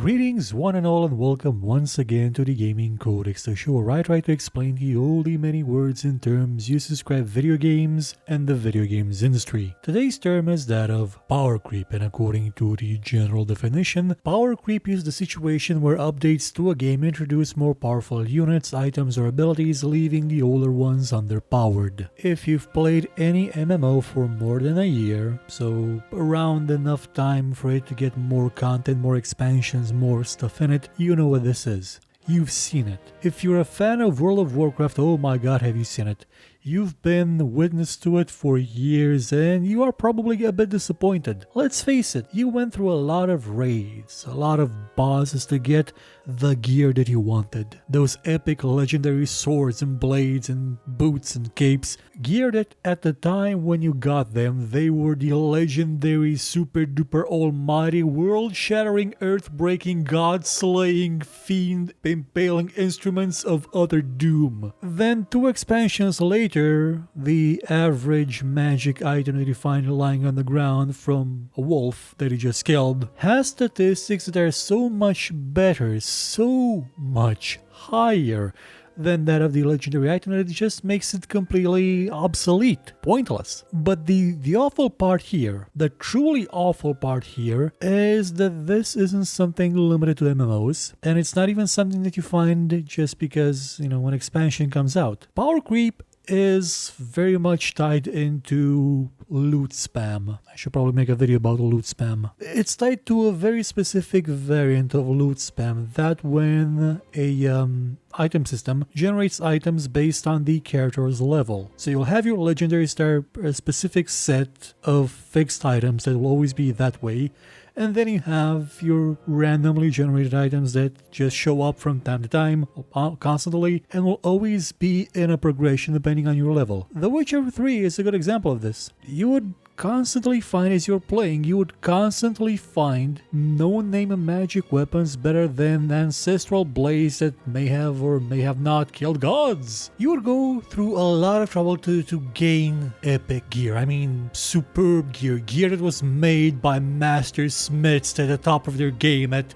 Greetings one and all, and welcome once again to the Gaming Codex, the show where I try to explain to you all the many words and terms used to describe video games and the video games industry. Today's term is that of power creep, and according to the general definition, power creep is the situation where updates to a game introduce more powerful units, items, or abilities, leaving the older ones underpowered. If you've played any MMO for more than a year, so around enough time for it to get more content, more expansions, more stuff in it, you know what this is. You've seen it. If you're a fan of World of Warcraft, oh my god, have you seen it? You've been witness to it for years and you are probably a bit disappointed. Let's face it, you went through a lot of raids, a lot of bosses to get the gear that you wanted. Those epic legendary swords and blades and boots and capes. Gear that at the time when you got them, they were the legendary super duper almighty world-shattering, earth-breaking, god-slaying, fiend impaling instruments of utter doom. Then 2 expansions later, the average magic item that you find lying on the ground from a wolf that you just killed has statistics that are so much better, so much higher than that of the legendary item that it just makes it completely obsolete, pointless. But the awful part here, the truly awful part here, is that this isn't something limited to MMOs, and it's not even something that you find just because, when expansion comes out. Power creep is very much tied into loot spam. I should probably make a video about loot spam. It's tied to a very specific variant of loot spam, that when a item system generates items based on the character's level. So you'll have your legendary star, a specific set of fixed items that will always be that way, and then you have your randomly generated items that just show up from time to time, constantly, and will always be in a progression depending on your level. The Witcher 3 is a good example of this. You would constantly find, as you're playing, you would constantly find no-name magic weapons better than ancestral blades that may have or may have not killed gods. You would go through a lot of trouble to gain epic gear. I mean, superb gear that was made by master smiths at the top of their game at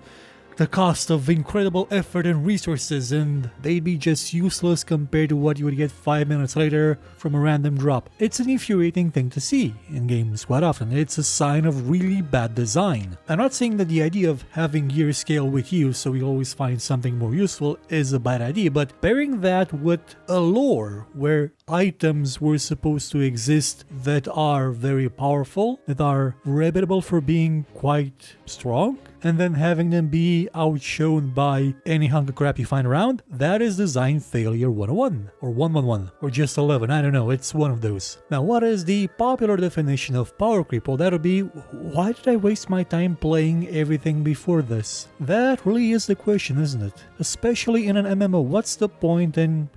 the cost of incredible effort and resources, and they'd be just useless compared to what you would get 5 minutes later from a random drop. It's an infuriating thing to see in games quite often. It's a sign of really bad design. I'm not saying that the idea of having gear scale with you so you always find something more useful is a bad idea, but pairing that with a lore where items were supposed to exist that are very powerful, that are reputable for being quite strong, and then having them be outshone by any hunk of crap you find around, that is design failure 101, or 111, or just 11, I don't know, it's one of those. Now, what is the popular definition of power creep? Well, that would be, why did I waste my time playing everything before this? That really is the question, isn't it? Especially in an MMO, what's the point in,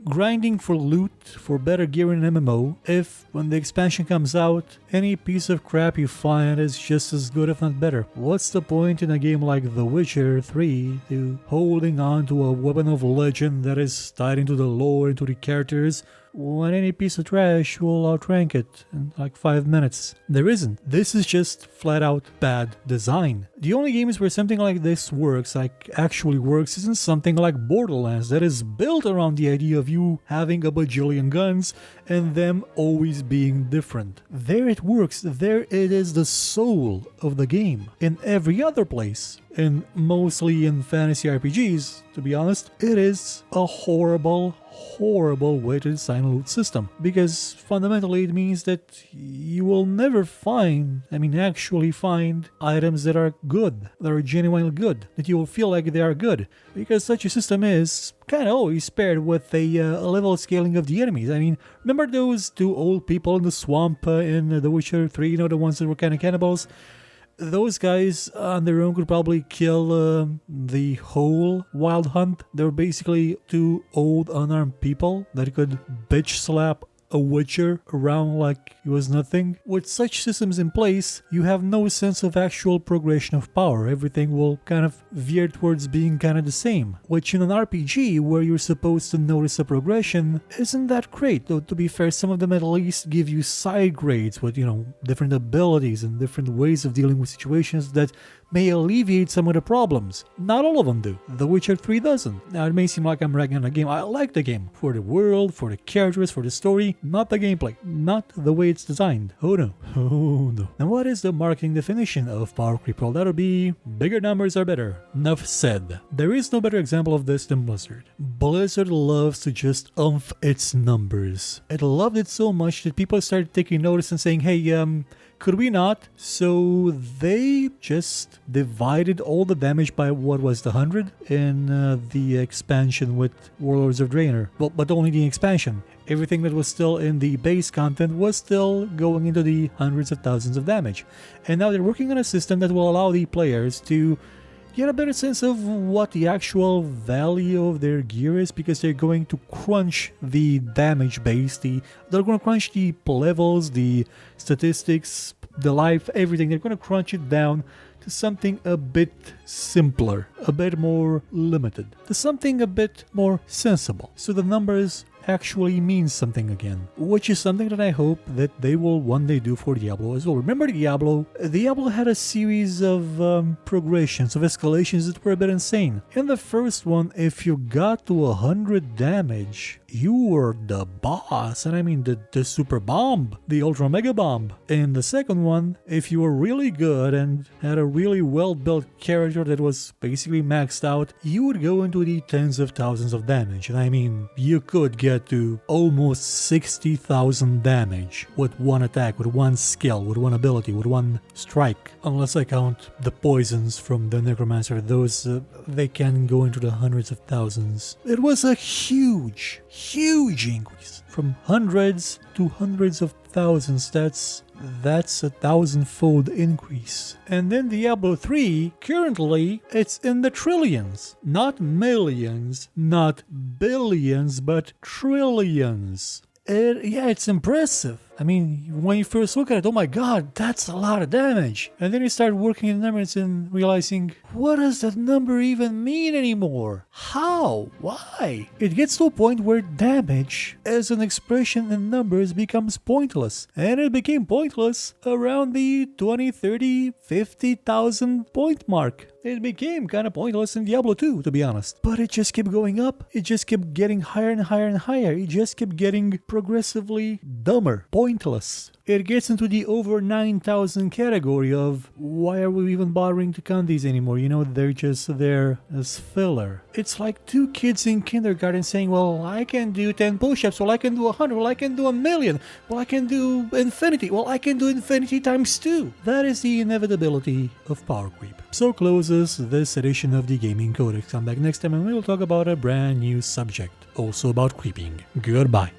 grinding for loot, for better gear in an MMO, if when the expansion comes out, any piece of crap you find is just as good if not better? What's the point in a game like The Witcher 3 to holding on to a weapon of legend that is tied into the lore, into the characters, when any piece of trash will outrank it in like 5 minutes? There isn't. This is just flat out bad design. The only games where something like this works, like actually works, isn't something like Borderlands that is built around the idea of you having a bajillion guns and them always being different. There it works. There it is the soul of the game. In every other place, and mostly in fantasy RPGs, to be honest, it is a horrible way to design a loot system, because fundamentally it means that you will never actually find items that are good, that are genuinely good, that you will feel like they are good, because such a system is kind of always paired with a level scaling of the enemies. I mean, remember those 2 old people in the swamp in The Witcher 3, the ones that were kind of cannibals? Those guys on their own could probably kill the whole wild hunt. They were basically 2 old unarmed people that could bitch slap a Witcher around like it was nothing. With such systems in place, you have no sense of actual progression of power. Everything will kind of veer towards being kind of the same, which in an RPG where you're supposed to notice a progression isn't that great. Though to be fair, some of them at least give you side grades with, different abilities and different ways of dealing with situations that may alleviate some of the problems. Not all of them do. The Witcher 3 doesn't. Now, it may seem like I'm ragging on the game. I like the game. For the world, for the characters, for the story, not the gameplay. Not the way it's designed. Oh no. Oh no. Now, what is the marketing definition of power creep? Well, that'll be bigger numbers are better. Enough said. There is no better example of this than Blizzard. Blizzard loves to just its numbers. It loved it so much that people started taking notice and saying, hey, could we not? So they just divided all the damage by what was the 100 in the expansion with Warlords of Draenor. Well, but only the expansion. Everything that was still in the base content was still going into the hundreds of thousands of damage. And now they're working on a system that will allow the players to get a better sense of what the actual value of their gear is, because they're going to crunch the damage base, they're going to crunch the levels, the statistics, the life, everything. They're going to crunch it down to something a bit simpler, a bit more limited, to something a bit more sensible. So the numbers actually means something again, which is something that I hope that they will one day do for Diablo as well. Remember Diablo had a series of progressions, of escalations that were a bit insane. In the first one, if you got to 100 damage, you were the boss, and I mean the super bomb, the ultra mega bomb. In the second one, if you were really good and had a really well built character that was basically maxed out, you would go into the tens of thousands of damage, and I mean you could get to almost 60,000 damage with one attack, with one skill, with one ability, with one strike. Unless I count the poisons from the Necromancer, those they can go into the hundreds of thousands. It was a huge increase from hundreds to hundreds of thousands. That's a 1,000-fold increase. And then Diablo 3, currently, it's in the trillions. Not millions, not billions, but trillions. It's impressive. I mean, when you first look at it, oh my god, that's a lot of damage. And then you start working in numbers and realizing, what does that number even mean anymore? How? Why? It gets to a point where damage as an expression in numbers becomes pointless. And it became pointless around the 20, 30, 50,000 point mark. It became kind of pointless in Diablo 2, to be honest. But it just kept going up. It just kept getting higher and higher and higher. It just kept getting progressively dumber, pointless. It gets into the over 9,000 category of why are we even bothering to count these anymore? You know, they're just there as filler. It's like two kids in kindergarten saying, well, I can do 10 push-ups, well, I can do 100, well, I can do 1,000,000, well, I can do infinity, well, I can do infinity times 2. That is the inevitability of power creep. So closes this edition of the Gaming Codex. Come back next time and we'll talk about a brand new subject, also about creeping. Goodbye.